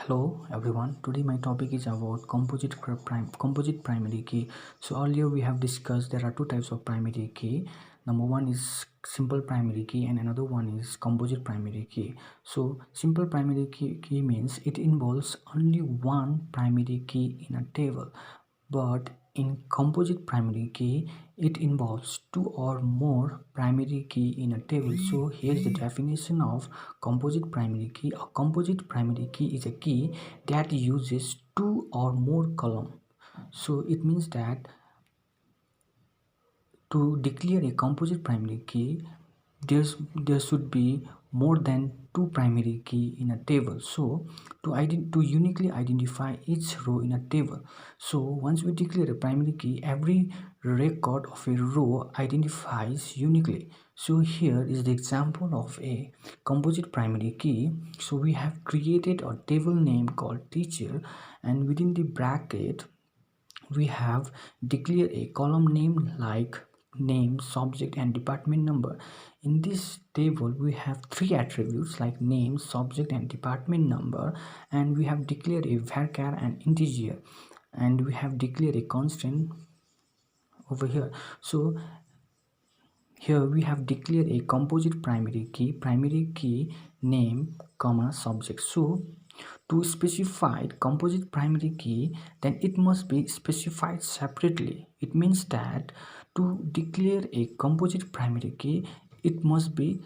Hello everyone. Today my topic is about composite primary key. So earlier we have discussed there are two types of primary key. Number one is simple primary key and another one is composite primary key. So simple primary key means it involves only one primary key in a table, but in composite primary key it involves two or more primary key in a table. So here's the definition of composite primary key. A composite primary key is a key that uses two or more column. So it means that to declare a composite primary key, there should be more than two primary key in a table. So to uniquely identify each row in a table, so once we declare a primary key, every record of a row identifies uniquely. So here is the example of a composite primary key. So we have created a table name called teacher, and within the bracket we have declared a column name like name, subject and department number. In this table we have three attributes like name, subject and department number, and we have declared a varchar and integer, and we have declared a constant over here. So here we have declared a composite primary key name comma subject. So to specify composite primary key, then it must be specified separately. It means that to declare a composite primary key, it must be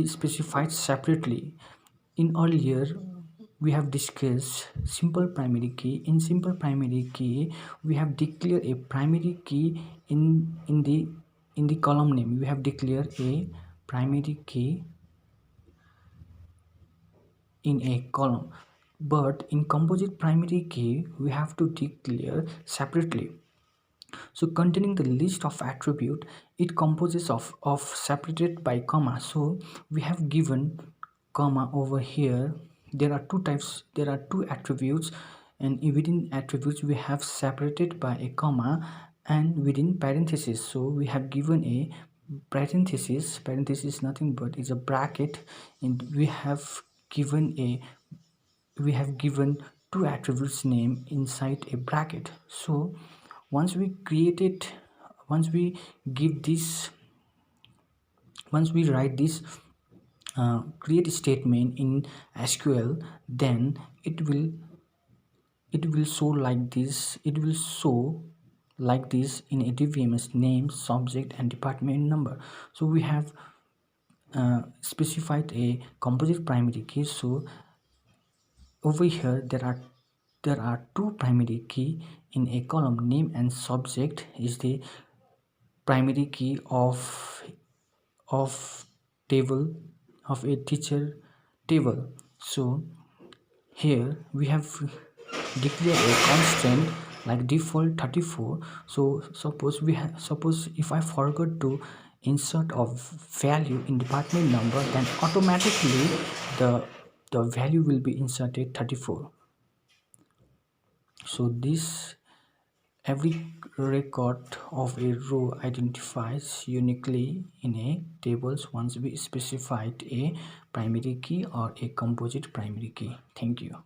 specified separately. In earlier we have discussed simple primary key. In simple primary key we have declared a primary key in the column name. We have declared a primary key in a column, but in composite primary key we have to declare separately. So containing the list of attribute, it composes of separated by comma. So we have given comma over here. There are two types, there are two attributes, and within attributes we have separated by a comma and within parenthesis. So we have given a parenthesis nothing but is a bracket, and we have given two attributes name inside a bracket. So once we create it, once we give this, once we write this create a statement in SQL, then it will show like this. It will show like this in a DVMS name, subject and department number. So we have specified a composite primary key. So over here there are two primary key in a column. Name and subject is the primary key of table of a teacher table. So here we have declared a constant like default 34. So suppose if I forgot to insert a value in department number, then automatically the value will be inserted 34. So this every record of a row identifies uniquely in a tables once we specified a primary key or a composite primary key. Thank you.